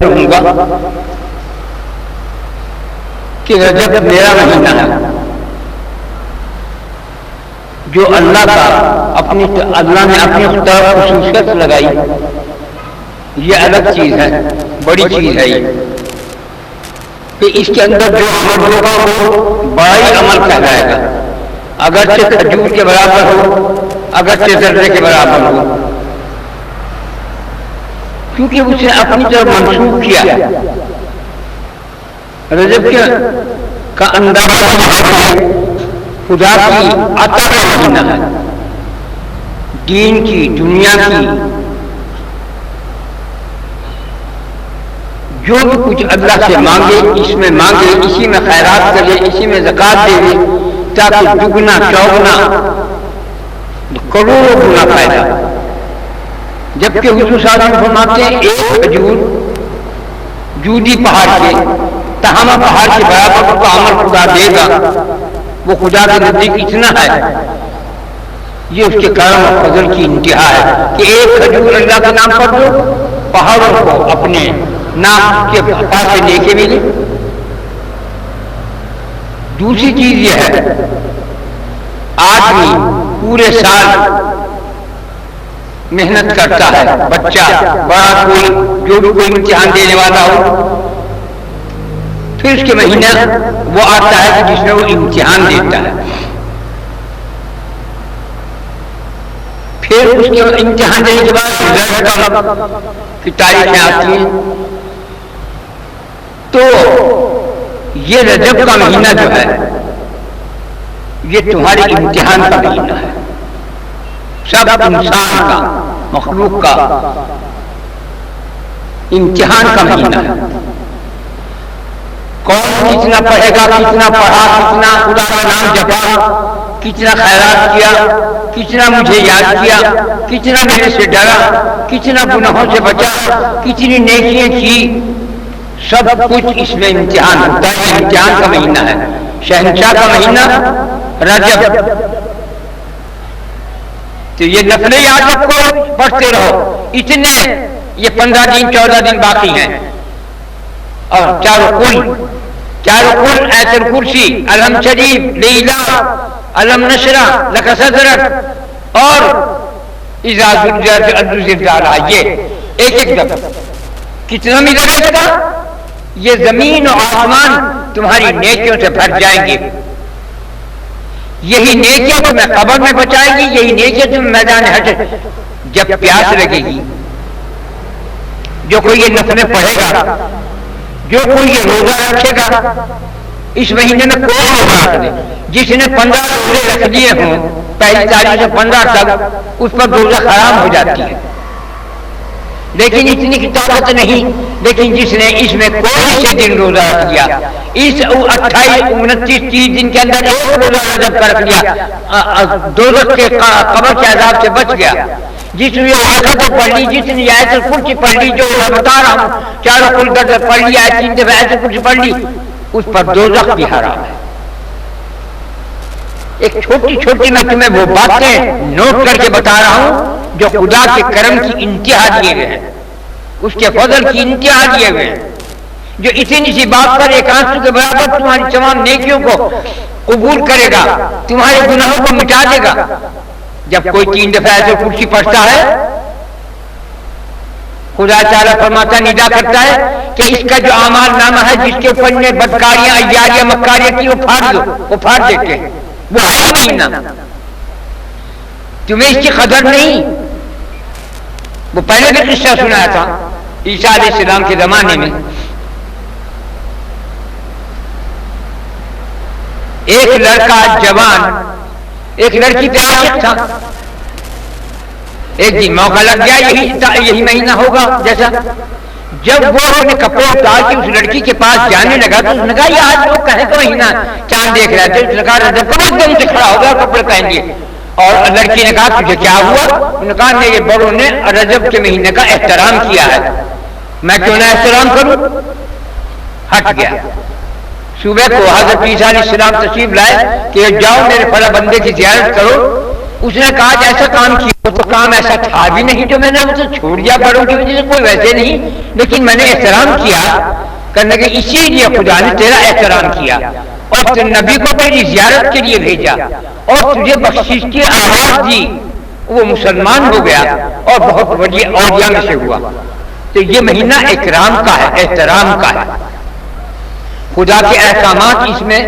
کروں گا کہ رجب میرا مہینہ ہے جو اللہ نے اپنی خصوصیت لگائی. یہ الگ چیز ہے، بڑی چیز ہے یہ کہ اس کے اندر جو عمل ہوگا وہ بڑا ہی عمل کہلائے گا، اگرچہ کھجور کے برابر ہو، اگرچہ ذرے کے برابر ہو، کیونکہ اسے اپنی طرف منسوخ کیا. رجب کا اندازہ خدا کی عطا کا مہینہ ہے، دین کی، دنیا کی، جو بھی کچھ اللہ سے مانگے اس میں مانگے، اسی میں خیرات کرے، اسی میں زکات دے دے تاکہ دگنا چوگنا کروڑوں گنا فائدہ. جبکہ حضور صلی اللہ علیہ وسلم فرماتے ہیں ایک کھجور جودی پہاڑ کے، تہامہ پہاڑ کے برابر کا عمل خدا دے گا. وہ خدا کے نزدیک اتنا ہے، یہ اس کے کرم اور فضل کی انتہا ہے کہ ایک کھجور اللہ کے نام پر دو، پہاڑوں کو اپنے نام کے پاس سے لے کے ملے. دوسری چیز یہ ہے آدمی پورے سال محنت کرتا ہے، بچہ بڑا کوئی جو بھی کوئی امتحان دینے والا ہو، پھر اس کے مہینہ وہ آتا ہے کہ جس میں وہ امتحان دیتا ہے. پھر اس کے امتحان دینے کے بعد رزق کی تاریخیں آتی ہیں. تو یہ رجب کا مہینہ جو ہے یہ تمہارے امتحان کا مہینہ ہے، سب انسان کا، مخلوق کا امتحان کا مہینہ ہے. کون کتنا پڑھے گا، کتنا پڑھا، کتنا خدا کا نام جپا، کتنا خیرات کیا، کتنا مجھے یاد کیا، کتنا میرے سے ڈرا، کتنا گناہوں سے بچا، کتنی نیکیاں کی، سب کچھ اس میں امتحان ہوتا ہے. امتحان کا مہینہ ہے، شہنشاہ کا مہینہ رجب. تو یہ نفلیں یاد رکھو، پڑھتے رہو. اتنے یہ 15 دن 14 دن باقی ہیں، اور چاروں کل آیت الکرسی، الحم شریف، لیلا، الم نشرہ، لک صدرک، اور اذا زلزلت الارض زلزالہا، یہ ایک دفعہ کتنا ملے گا؟ یہ زمین و آسمان تمہاری نیکیوں سے بھر جائیں گے. یہی نیکیاں تمہیں قبر میں بچائے گی، یہی نیکیاں تمہیں میدان حشر جب پیاس لگے گی. جو کوئی یہ نفلیں پڑھے گا، جو کوئی یہ روزہ رکھے گا اس مہینے میں، کوئی روزہ رکھ دے، جس نے 15 روزے رکھ لیے ہوں پہلی تاریخ سے 15 تک، اس پر روزہ خراب ہو جاتی ہے. لیکن اتنی کی طاقت نہیں. لیکن جس نے اس میں کوئی سے دن روزہ رکھ لیا، اس 28 29 30 دن کے اندر ایک روزہ رجب کا رکھ لیا، دوزخ کے قبر کے عذاب سے بچ گیا. جس نے آیت پڑھ لی، جس نے آیت الکرسی پڑھ لی، جو میں بتا رہا ہوں چاروں کل درجہ پڑھ لیا، 3 دفعہ آیت الکرسی پڑھ لی، اس پر دوزخ بھی حرام ہے. ایک چھوٹی چھوٹی میں تمہیں وہ باتیں نوٹ کر کے بتا رہا ہوں جو خدا کے کرم کی انتہا دیے گئے ہیں، اس کے فضل کی انتہا دیے گئے ہیں، جو اتنی سی بات پر ایک آنسو کے برابر تمہاری تمام نیکیوں کو قبول کرے گا، تمہارے گناہوں کو مٹا دے گا. جب کوئی 3 دفعہ آیت الکرسی پڑھتا ہے، خدا تعالیٰ فرماتا ندا کرتا ہے کہ اس کا جو اعمال نامہ ہے، جس کے اوپر نے بدکاریاں، عیاریاں، مکاریاں کی، وہ پھاڑ دو، وہ پھاڑ دیتے ہیں. وہ ہے مہینہ، تمہیں اس کی قدر نہیں. وہ پہلے بھی قصہ سنایا تھا عیسیٰ علیہ السلام کے زمانے میں. ایک لڑکا جوان ایک لڑکی پہ عاشق تھا. ایک دن موقع لگ گیا، یہی مہینہ ہوگا جیسا. جب وہ اپنے کپڑے اتار کے اس لڑکی کے پاس جانے لگا تو اس نے کہا یہ آج لوگ کہیں کا مہینہ چاند دیکھ رہے تھے. اس نے کہا رجب کا ایک دم سے کھڑا ہو گیا، کپڑے پہن لیے. اور لڑکی نے کہا تجھے کیا ہوا؟ انہوں نے کہا میرے بڑوں نے رجب کے مہینے کا احترام کیا ہے، میں کیوں نہ احترام کروں؟ ہٹ گیا. صبح کو حضرت عیسیٰ علیہ السلام تشریف لائے کہ جاؤ میرے فلاں بندے کی زیارت کرو، اس نے کہا ایسا کام کیا، وہ تو کام ایسا تھا بھی نہیں جو میں نے اسے چھوڑ دیا بڑوں کی وجہ سے، کوئی ویسے نہیں، لیکن میں نے احترام کیا کرنے کے، اسی لیے خدا نے تیرا احترام کیا اور نبی کو تیری زیارت کے لیے بھیجا اور تجھے بخشش کی آواز دی، وہ مسلمان ہو گیا اور بہت بڑی اولیاء میں سے ہوا۔ تو یہ مہینہ اکرام کا ہے، احترام کا ہے، خدا کے احکامات اس میں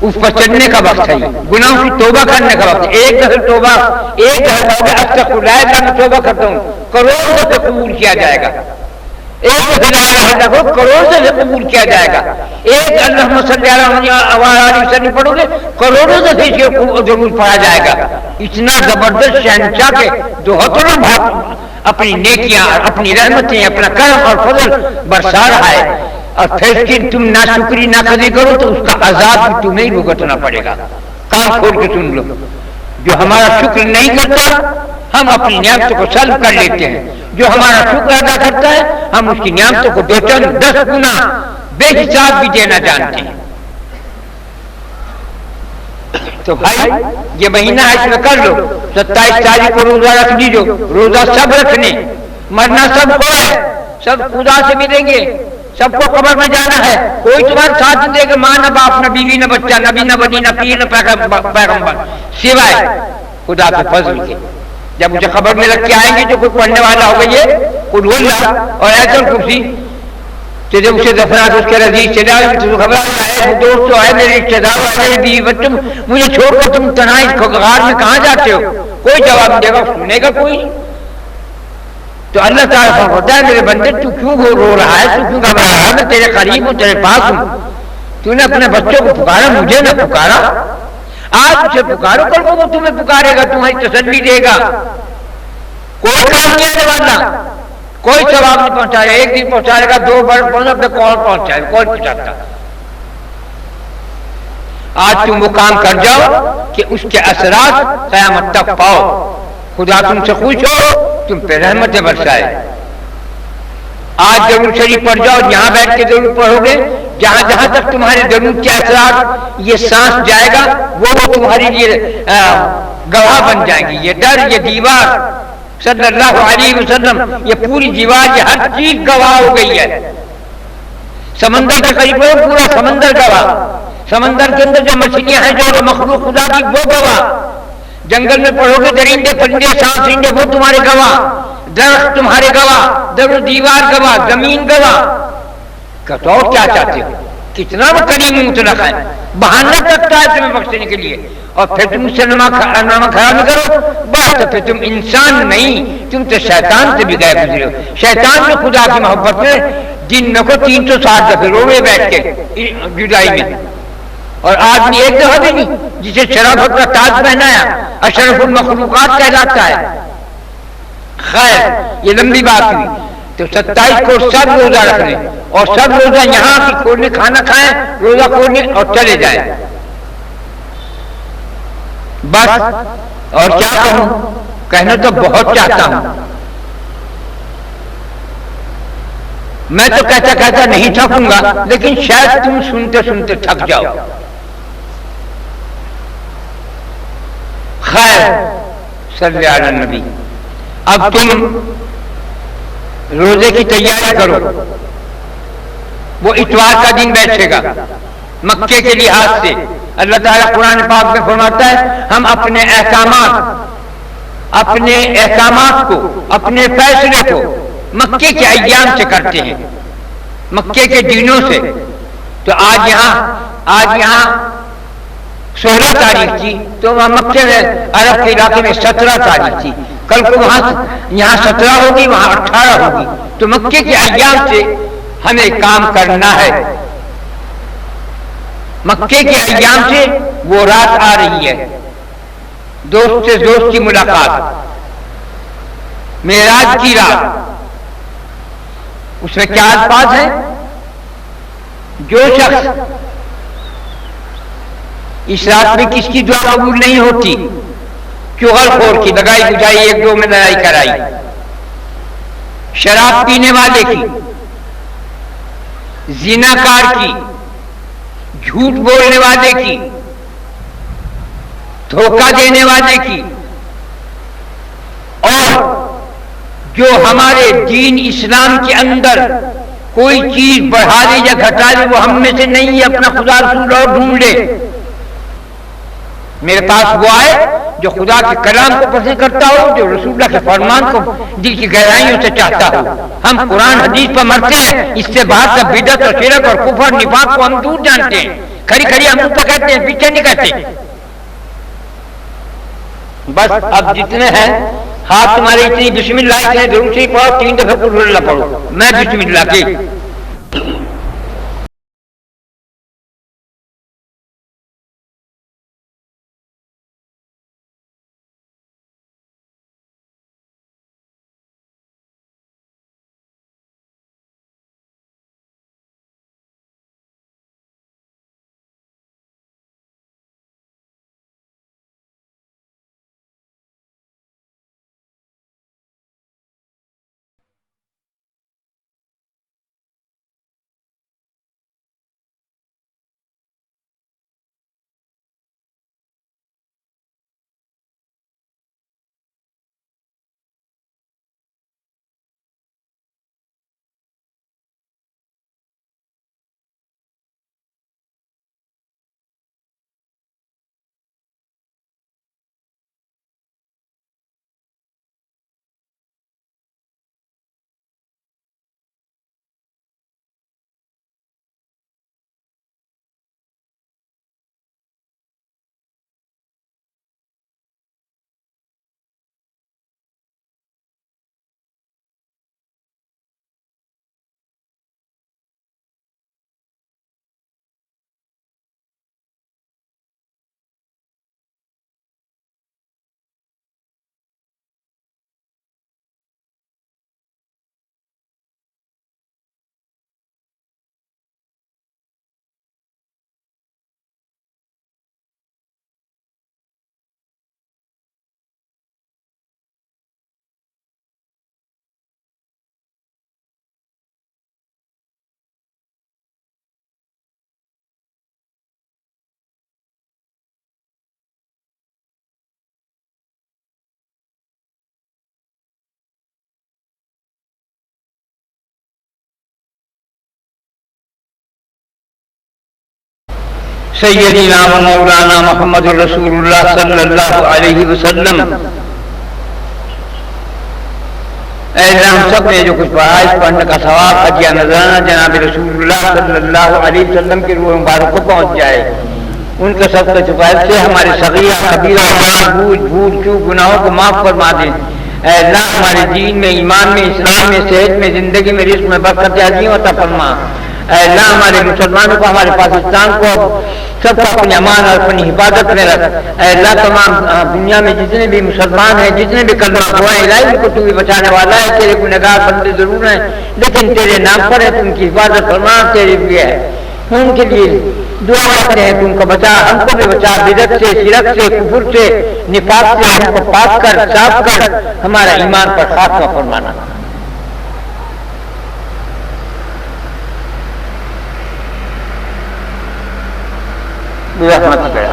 اس پر چڑھنے کا وقت ہے، گناہوں کی توبہ کرنے کا وقت ہے۔ ایک دفعہ توبہ، ایک دفعہ استغفر اللہ میں توبہ کرتا ہوں، کروڑوں سے قبول کیا جائے گا۔ ایک دفعہ کروڑوں سے قبول کیا جائے گا۔ ایک اللہم صلی اللہ علیہ وسلم پڑھو گے، کروڑوں سے ضرور پڑھا جائے گا۔ اتنا زبردست شہنشاہ کے دوہتروں بھاگ اپنی نیکیاں، اپنی رحمتیں، اپنا کرم اور فضل برسا رہا ہے، اور پھر کہ تم ناشکری نہ قدری کرو تو اس کا عذاب بھی تمہیں بھگتنا پڑے گا۔ کان کھول کے سن لو، جو ہمارا شکر نہیں کرتا ہم اپنی نعمتوں کو سلب کر لیتے ہیں، جو ہمارا شکر ادا کرتا ہے ہم اس کی نعمتوں کو 10 گنا بے حساب بھی دینا جانتے ہیں۔ تو بھائی یہ مہینہ ہے، اس میں کر لو، 27 تاریخ کو روزہ رکھ لیجو، روزہ سب رکھنے، مرنا سب کو ہے، سب خدا سے ملیں گے، سب کو قبر میں جانا ہے، کوئی تمہارے ساتھ نہیں دے گا، ماں نہ باپ نہ بیوی نہ بچہ، نبی نہ ولی نہ پیر نہ پیغمبر، سوائے خدا کے فضل کے۔ جب مجھے خبر میں رکھ کے آئیں گے جو کوئی پڑھنے والا ہوگا یہ قل هو اللہ اور ایت الکرسی، تو جب اسے دفنات اس کے رضیع چلے آئے تو خبر آئے دوستو، آئے میرے رشتے دار، آئے بیوی بچوں، مجھے چھوڑ کر تم تنہائی غار میں کہاں جاتے ہو؟ کوئی جواب نہیں دے گا، سننے گا کوئی۔ تو اللہ تعالیٰ فرماتا ہے میرے بندے تو کیوں رو رہا ہے، تو کیوں گھبرا رہا ہے، میں تیرے قریب ہوں، تیرے پاس ہوں، تو نے اپنے بچوں کو پکارا، مجھے نہ پکارا، آج اسے پکارو، کل کو وہ تمہیں پکارے گا، تمہیں تسلی دے گا۔ کوئی کام نہیں آنے والا، کوئی ثواب نہیں پہنچائے گا، ایک دن پہنچائے گا، 2 بار پہنچا کون پہنچائے گا، کون پہنچاتا۔ آج تم وہ کام کر جاؤ کہ اس کے اثرات قیامت تک پاؤ، خدا تم سے خوش ہو، تم پہ رحمتیں برسائے۔ آج درود شریف پڑھ جاؤ، یہاں بیٹھ کے درود پڑھو گے، جہاں جہاں تک تمہارے درود کے اثرات یہ سانس جائے گا وہ تمہارے لیے گواہ بن جائیں گی۔ یہ ڈر، یہ دیوار صلی اللہ علیہ وسلم، یہ پوری دیوار، یہ ہر چیز گواہ ہو گئی ہے۔ سمندر کے قریب ہو، پورا سمندر گواہ، سمندر کے اندر جو مچھلیاں ہیں، جو مخلوق خدا کی، وہ گواہ، جنگل میں پڑھو گے درندے پرندے سانپ درندے وہ تمہارے گواہ، درخت تمہارے گواہ، در و دیوار گواہ، زمین گواہ۔ کہو کیا چاہتے ہو، کتنا وہ کریم مطلق ہے، بہانہ کرتا ہے تمہیں بخشنے کے لیے، اور پھر تم سے نام خراب نہ کرو، بس تو پھر تم انسان نہیں، تم تو شیطان سے بھی گئے گزرے ہو۔ شیطان جو خدا کی محبت میں دن میں کو 360 دفعے روئے بیٹھ کے جدائی میں، اور آدمی ایک دفعہ بھی نہیں، جسے شرافت کا تاج پہنایا، اشرف المخلوقات کہلاتا ہے۔ خیر یہ لمبی بات ہوئی، تو 27 کو سب روزہ رکھنے، اور سب روزہ یہاں کی کھولنے، کھانا کھائیں، روزہ کھولنے اور چلے جائیں، بس۔ اور کیا کہوں، کہنا تو بہت چاہتا ہوں، میں تو کہتا کہتا نہیں تھکوں گا، لیکن شاید تم سنتے سنتے تھک جاؤ۔ خیر صلی علی النبی، اب تم روزے کی تیاری کرو، وہ اتوار کا دن بیٹھے گا مکے کے لحاظ سے۔ اللہ تعالیٰ قرآن پاک میں فرماتا ہے ہم اپنے احکامات کو، اپنے فیصلے کو مکے کے ایام سے کرتے ہیں، مکے کے دنوں سے۔ تو آج یہاں 16 تاریخ تھی، تو وہاں مکے میں عرب کے علاقے میں 17 تاریخ تھی، کل کو یہاں 17 ہوگی، وہاں 18 ہوگی۔ تو مکے کے ایام سے ہمیں کام کرنا ہے، مکے کے ایام سے وہ رات آ رہی ہے، دوست سے دوست کی ملاقات، معراج کی رات۔ اس میں کیا الفاظ ہیں، جو شخص اس رات میں کس کی دعا قبول نہیں ہوتی، چغل خور کی، لگائی بجائی، ایک دو میں لڑائی کرائی، شراب پینے والے کی، زناکار کی، جھوٹ بولنے والے کی، دھوکہ دینے والے کی، اور جو ہمارے دین اسلام کے اندر کوئی چیز بڑھا دے یا گھٹا دے وہ ہم میں سے نہیں ہے، اپنا خدا رسول اور ڈھونڈ لے۔ میرے پاس وہ آئے جو خدا کے کلام کو پسند کرتا ہو، جو رسول اللہ کے فرمان کو دل کی گہرائیوں سے چاہتا ہو۔ ہم قرآن حدیث پر مرتے ہیں، اس سے باہر کا بدعت اور شرک اور کفر نفاق کو ہم دور جانتے ہیں، کھڑی کھڑی ہم اوپر کہتے ہیں، پیچھے نہیں کہتے۔ بس اب جتنے ہیں ہاتھ تمہارے اتنی بسم اللہ اتنے درود شریف پڑھو، 3 دفعہ قل اللہ پڑھو، میں بسم اللہ کی۔ سیدنا و مولانا محمد رسول اللہ صلی اللہ علیہ وسلم۔ اے اللہ، ہم سب نے جو کچھ پڑھا اس پڑھنے کا ثواب عطیہ نذرانہ جناب رسول اللہ صلی اللہ علیہ وسلم کی روح مبارک کو پہنچ جائے۔ ان کے سب کے شفاعت سے ہمارے صغیرہ کبیرہ بھول چوک گناہوں کو معاف فرما دیں۔ اے اللہ، ہمارے دین میں، ایمان میں، اسلام میں، صحت میں، زندگی میں، رزق میں برکت عظیم عطا فرما۔ اے اللہ، ہمارے مسلمانوں کو، ہمارے پاکستان کو سب کو اپنی امان اور اپنی حفاظت میں رکھ۔ اے اللہ، تمام دنیا میں جتنے بھی مسلمان ہیں، جتنے بھی کلمہ گو ہیں، الہی ان کو تو بھی بچانے والا ہے۔ تیرے گنہگار بندے ضرور ہیں لیکن تیرے نام پر ہے، تم کی حفاظت فرما، تیرے لیے ہے۔ ان کے لیے دعا کرتے ہیں تم کو بچا، ہم کو بھی بچا، بدعت سے، شرک سے، کفر سے، نفاق سے ہم کو پاک کر، صاف کر، ہمارا ایمان پر خاتمہ فرمانا۔ برحمتک یا